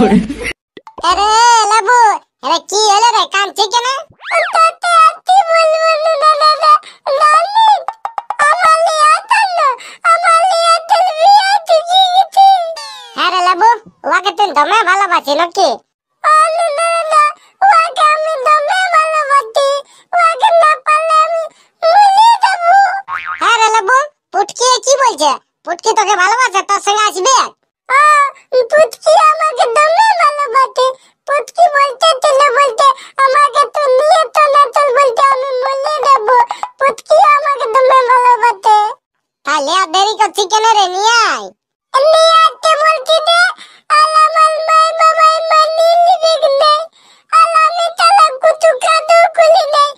আরে লেবু, আরে কি হলো রে, কাঁদছিস কেন? আরে লেবু, ওকে তুই দমে ভালোবাসি নাকি? আরে লেবু, পুটকি কি বলছে? পুটকি তোকে ভালোবাসে, তোর সঙ্গে আসবে? পুটকি আমাকে দমে ভালোবাসে। পুটকি বলতে আমাকে তো নিয়ে তো না চল, বলতে আমি মরে যাব। পুটকি আমাকে দমে ভালোবাসে। তাহলে আর দেরি করছিস কেন রে, নিয়ে আয়। নিয়ে আসতে বলছি রে, আর আমার মা বাবাই মানি লিবে না। আর আমি তালা কুচু কাদু খুলি নাই,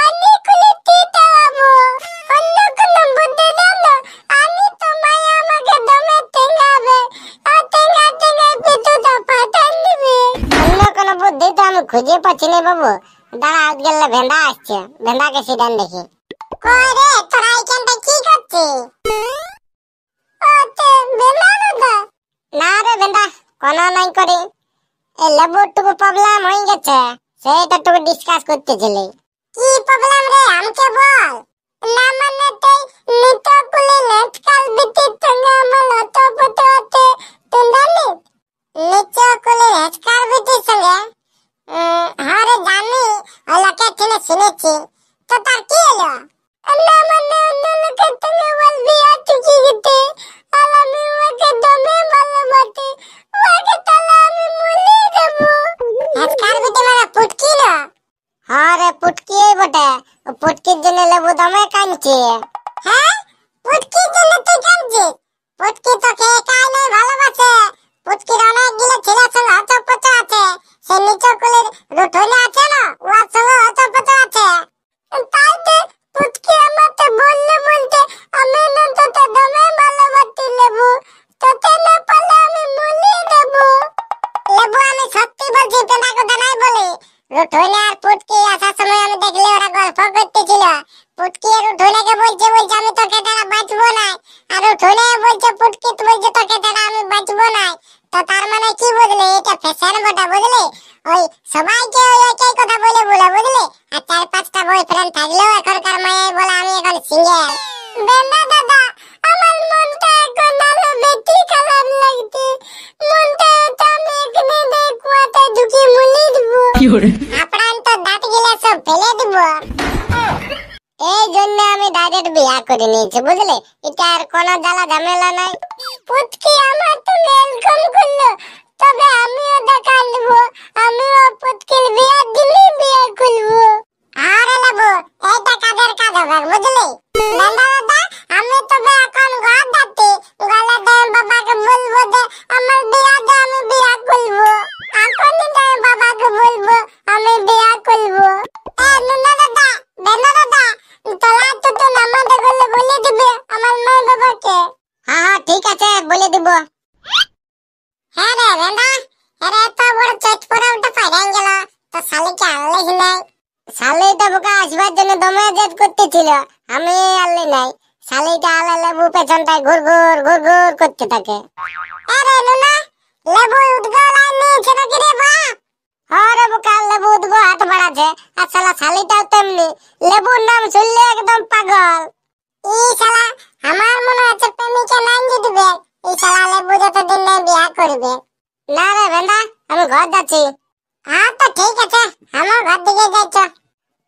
আমি খুলে তুই তালাবো। অন্য কোনো বুদ্ধি দাও না, আমি তো মায়া আমাকে দমে টেঙ্গাবে। আর টেঙ্গায় পিঠুটা ফাটাই দিবে। অন্য কোনো বুদ্ধি তো আমি খুঁজে পাচ্ছি না বাবু। দাঁড়া, আজ গেলে ভেন্দা আসছে, ভেন্দাকে সিডান দেখি। কই রে, তোরা এখানটা কি করছিস? না রে ভেন্দা, কোনো নাই করি। এই লেবুটুকু প্রবলেম হয়ে গেছে, সেইটা টুকু ডিসকাস করতেছিলি। কি প্রবলেম রে, আমাকে বল। না মানে তুই নিতো কুলে লেটকাল বিটির সঙ্গে আমার হতো পতো হতে তুই জানিস? নিতো কুলে লেটকাল বিটির সঙ্গে? হ্যাঁ রে জানি, ওই লোকের থেকে শুনেছি। তো তার কি হলো? না মানে অন্য লোকের সঙ্গে ওর বিয়ে চুকি গেছে, আর আমি ওকে দমে ভালোবাসি। ওকে তাহলে আমি মরে যাবো। লেটকাল বিটি মানে পুটকি না? হ্যাঁ রে, পুটকি বটে। পুটকির জন্য লেবু দমে কাঁদছে। হ্যাঁ, পুটকির জন্য তুই কাঁদছিস? পুটকি তোকে একাই নাই ভালোবাসে। পুটকির অনেকগুলো ছেলের সঙ্গে হতপত আছে। সে নিচু কুলের রুঠনে আছে না, ওর সঙ্গে হতপত আছে। তাই তো পুটকি আমাকে বলতে আমি না তোকে দমে ভালোবাসি লেবু। তোকে না পারলে আমি মরে যাবো। লেবু, আমি সত্যি বলছি, তোনা কথা নাই বলি। রুঠনে আর পুটকি আসার সময় আমি দেখলে ওরা গল্প করতেছিল। পুটকি আর রুঠনেকে বলছে আমি তোকে ছাড়া বাঁচবো না। আর রুঠনে বলছে পুটকি বলছে তোকে ছাড়া আমি বাঁচবো না। তো তার মানে কি বুঝলি, এটা ফ্যাশন বটা, বুঝলি? ওই সবাইকে ওই একই কথা বলে বুঝলি? আর 4-5টা বয়ফ্রেন্ড থাকলেও এখনকার মায়ের বলে আমি এখন সিঙ্গেল। বেন্দা দাদা, আমার মনটা এখন আরো বেশি খারাপ লাগছে। মনটা তো আমি এখানে কুয়াতে ঢুকে মুলি দিব। আপনার তো দাঁত গিলা সব ফেলে দিব। এই জন্য আমি ডাইরেক্ট বিয়া করে নিয়েছি, বুঝলি? এটা আর কোনো জ্বালা ঝামেলা নাই। পুটকি আমার তো ওয়েলকাম করলো, তবে আমিও দেখা নেব। আমিও পুটকির বিয়ার দিনই বিয়ে করবো। আরে লেবু, এইটা কাজের কাজ হবে, বুঝলি? বেন্দা দাদা, আমি তবে এখন ঘর যাচ্ছি। গেলে বাবাকে বলবো যে আমার বিয়া দে, আমি বিয়া করবো। এখনই বাবাকে বলবো আমি বিয়া করবো। বেন্দা দাদা, বেন্দা দাদা, তোলা তো নামাতে গেলে বলে দিবে আমার মা বাবাকে। হ্যাঁ ঠিক আছে, বলে দিব। হ্যাঁ রে বেন্দা, আরে এত বড় চট পড়া ওটা পাইরান গেল, তো শালিকে আনলিস নাই? শালিটা বোকা আসবার জন্য দমে জেদ করতেছিল, আমি আনলি নাই। শালিটা আলা লেবু পেছনটায় ঘুর করতে থাকে। আরে নুনা, লেবু উদ্গো লাইন নিয়েছে নাকি রে বা? আরে বোকা, লেবু উদ্গো হাত বাড়াছে। আর শালা শালিটাও তেমনি, লেবুর নাম শুনলে একদম পাগল। ই শালা, আমার মনে হচ্ছে প্রেমিকা নাম দিবে। ই শালা লেবু যতদিন না বিয়া করবে। না রে বেন্দা, আমি ঘর যাচ্ছি। হ্যাঁ তো ঠিক আছে, আমার ঘর দিকে যাচ্ছ।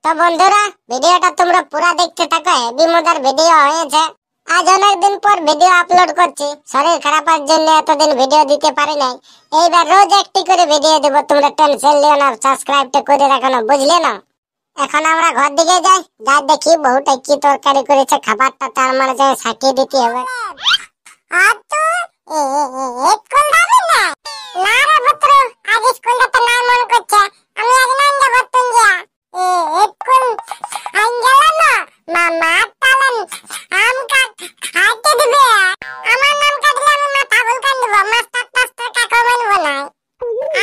তো বন্ধুরা, ভিডিওটা তোমরা পুরো দেখতে থাকো, হেভি মজার ভিডিও হয়েছে। আজ অনেকদিন পর ভিডিও আপলোড করছি, শরীর খারাপের জন্য এতদিন ভিডিও দিতে পারি নাই। এইবার রোজ একটি করে ভিডিও দেব, তোমরা টেনশন লিও না, সাবস্ক্রাইবটা করে রাখো না, বুঝলে না? এখন আমরা ঘর দিকে যাই, দেখি বহুটা কি তরকারি করেছে, খাবারটা তার মানে সাকিয়ে দিতে হবে। স্কুল যাবি না? না রে পুত্র, আজ স্কুল যেতে না মন করছে। আমি আজ না যাব তুঙ্গিয়া। স্কুল আইন গেল না, মামা তালেন আম খাইতে দিবে। আমার নাম কাটলে আমি মাথা ভুলকান দিব, মাস্টার টাস্টার কাকো মানব না।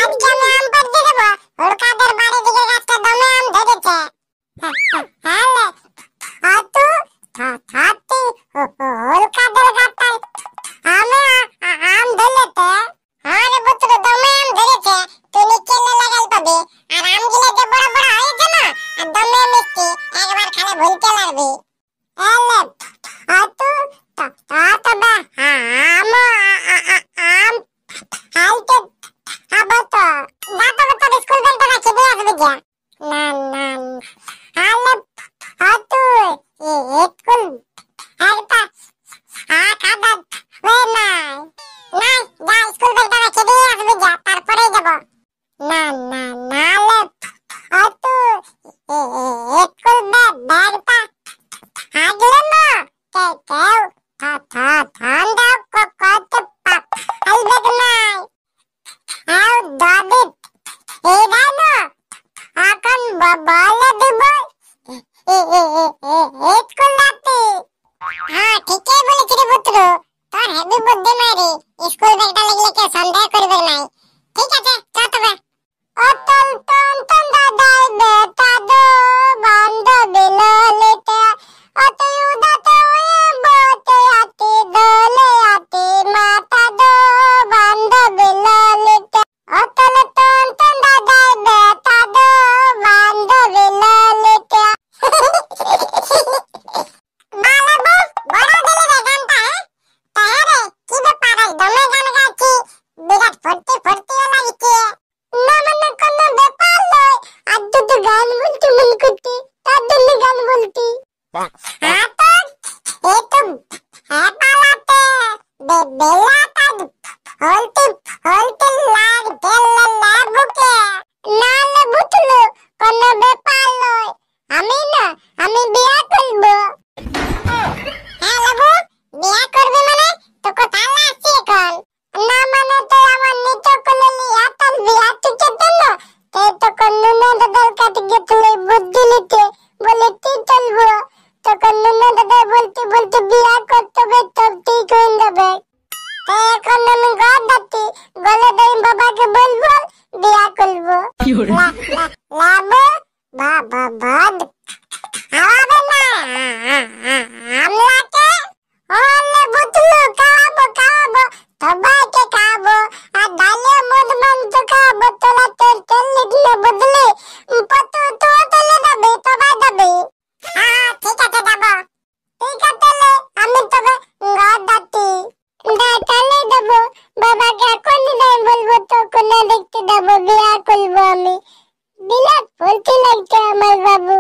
আজকে আমি আম পাড়তে দেব, ওর কাদের বাড়ি দিকে গাছটা দমে আম ধরেছে। হ্যাঁ হাতু হাতি ওর কাদের গাছটায় আমি আম সন্দেহ করবে নাই। ঠিক আছে চল তবে। অতল টন টন দাদাই বেটা দো বান্ধবী ললিতা অতই উদাত হয়ে বতে আতি দলে আতি মাতা দো বান্ধবী ললিতা অতল টন টন দাদাই বেটা দো বান্ধবী ললিতা। বালাবো বড় দিলে রে গানটা তাহারে কি ব্যাপার দমে গান গাচ্ছি বিরাট ফুর্তি ফুর্তি লাগিছে না মানে কোনো ব্যাপার নয় আর দুটো গান বলতে মন করতে তার জন্য গান বলতে হ্যাঁ তো এই তো হ্যাঁ পালাতে বেলাটা হলতে হলতে লাগ বেলা লাগুকে না বুঝলো কোনো ব্যাপার নয় আমি বিয়ে করবো। হ্যাঁ লাবু বিয়ে করবে মানে তো কোথায় আসছি এখন না মানে তো আমার নিতে কোলে লিয়া তোর বিয়া টিকে দিল তাই তখন নুনা দাদার কাছে গেছিল বুদ্ধি নিতে বলে তুই চলবো তখন নুনা দাদা বলতে বলতে বিয়া করতে হবে তব ঠিক হয়ে যাবে। তাই এখন আমি ঘর যাচ্ছি বলে দেই বাবাকে বলবো বিয়া করবো। লাবু বাবা বাদ খাওয়াবে না আমলাকে ওলে বুঝলো খাওয়াবো সবাইকে খাওয়াবো আর ডালে মদ মাংস খাওয়াবো তোলা তোর চল্লি দিলে বদলে পতু তো তোলে যাবে সবাই যাবে। হ্যাঁ ঠিক আছে যাবো। ঠিক আছে আমি তবে ঘর যাচ্ছি তাহলে দেবো বাবাকে এখনই দেয় বলবো তখন দেখতে দেবো বিয়া করবো আমি বিরাট ফুর্তি লাগছে আমার বাবু।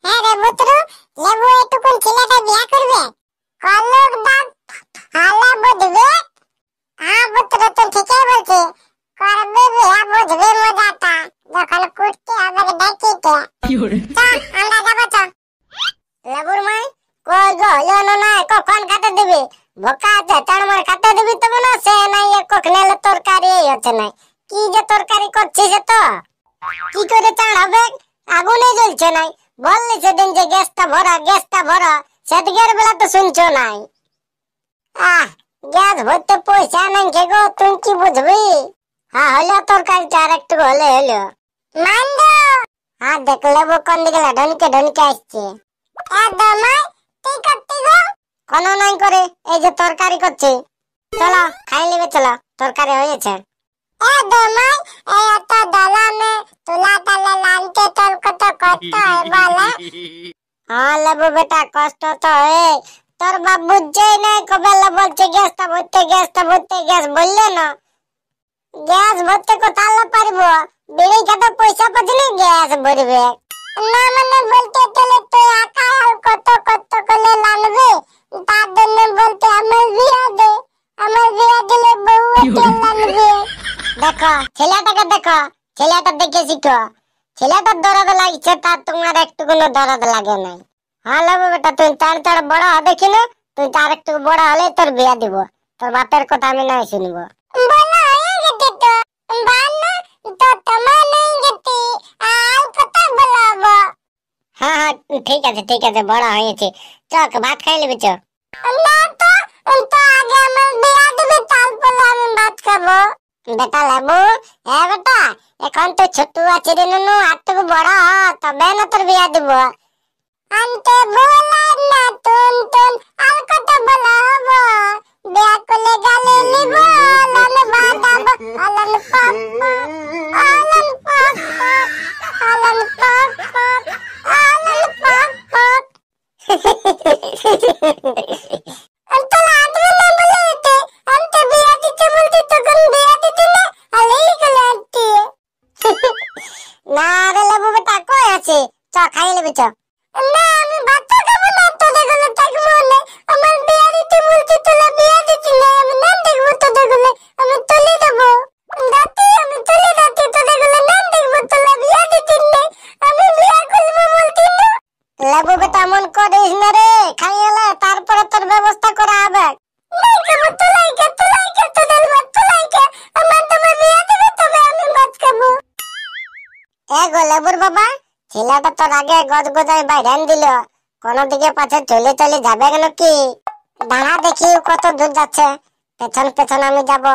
হ্যাঁ রে বুতরু লেবু এটুকুন ছেলেটা বিয়া করবে কলক ডাক হালা বুঝবে। হ্যাঁ বুতরু তুই ঠিকই বলছি করবে বিয়া বুঝবে মজাটা যখন কুটতে হবে দেখিতে। আমরা যাবো তো লেবুর মাই কই গো হলো না কখন কাটে দিবি ভোকা আছে তারমার কাটে দিবি তো মনে সে নাই কখনেলে তরকারি হচ্ছে না কি যে তরকারি করছিস তো কি করে চাল হবে আগুনে জ্বলছে নাই বললি সেদিন যে গ্যাসটা ভরা সেদিকের বেলা তো শুনছো নাই। গ্যাস ভরতে পয়সা নাই কে গো তুমি কি বুঝবি। হ্যাঁ হলো তরকারিটা আর একটু হলে হলো মান্দ। হ্যাঁ দেখ লেবু কোন দিকে ঢনকে আসছে তুই করতে গো কোনো নাই করে এই যে তরকারি করছে চলো খাই নেবে চলো তরকারি হয়েছে। দমাই এই এত দলামে তুলা তালে লানতে তোর কত কষ্ট হয় বলে। হ্যাঁ লেবু বেটা কষ্ট তো হয় তোর বাপ বুঝছেই নাই কবেলা বলছে গ্যাসটা ভরতে গ্যাস বললে না গ্যাস ভরতে কোথাও পারবো বিড়ি খেতে পয়সা পাচ্ছিলি গ্যাস ভরবে না মানে বলতে তোলে তুই একা কত করে লানবে তার জন্য বলতে আমার বিয়া দিলে বউ লানবে। দেখো ছেলেটা দেখে শিখো ছেলেটার দরদ লাগছে তার তোমার একটু কোনো দরদ লাগে নাই। হ্যাঁ লেবু বেটা তুই তাড়াতাড়ি বড় হবে কিনা তুই তার একটু বড় হলে তোর বিয়া দিব তোর বাপের কথা আমি নাই শুনবো। হ্যাঁ ঠিক আছে বড় হয়েছে চক ভাত খাই নেবে চ। বেটা লেবু বেটা এখন তো ছোট আছে রে নুনু আর তো বড় তবে না তোর বিয়া দিব। আনতে বলা না তুন আর কত বলা হবো বিয়া করলে গালে নিব লাল বাদাব আলান পাপ আলান পাপ আলান পাপ আলান পাপ তো লাগবে না বলতে আনতে বিয়া দিতে বলতে তখন বিয়া দিতে না আলেই গলে আনতে না রে লেবু বেটা কই আছে চ খাই নেবে চ। না আমি ভাত খাবো না তো দেখলে থাকবো না আমার বিয়া দিতে বলতে তোলা বিয়া দিতে না আমি নাম দেখবো তো দেখলে আমি তুলে দেবো দাঁতে আমি তুলে দাঁতে তো দেখলে নাম দেখবো তোলা বিয়া দিতে না আমি বিয়া করবো বলতে না। লেবু বেটা মন করিস না রে খাইলে তারপরে তোর ব্যবস্থা করা হবে। নাই খাবো তোলাইকে তোদের ভাত তোলাইকে আমার তোমার বিয়া দেবে তবে আমি ভাত খাবো। গো লেবুর বাবা ছেলেটা তোর আগে গজগজায় বাইরান দিল কোন দিকে পাছে চলে যাবে কেন কি দাঁড়া দেখি কত দূর যাচ্ছে পেছন পেছন আমি যাব,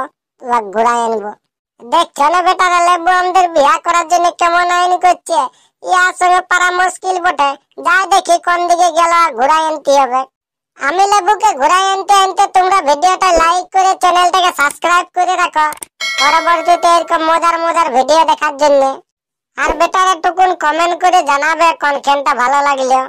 তোরা ঘুরাই আনবো। দেখছো না বেটারা লেবু আমাদের বিয়া করার জন্য কেমন আইন করছে। ইয়ার সঙ্গে পারা মুশকিল বটে। যাই দেখি কোন দিকে গেল, ঘুরাই আনতে হবে। আমি লেবুকে ঘুরাই আনতে আনতে তোমরা ভিডিওটা লাইক করে চ্যানেলটাকে সাবস্ক্রাইব করে রাখো পরবর্তীতে এরকম মজার মজার ভিডিও দেখার জন্য। আর বেটারা টুকুন কমেন্ট করে জানাবে কোন খেলটা ভালো লাগলো।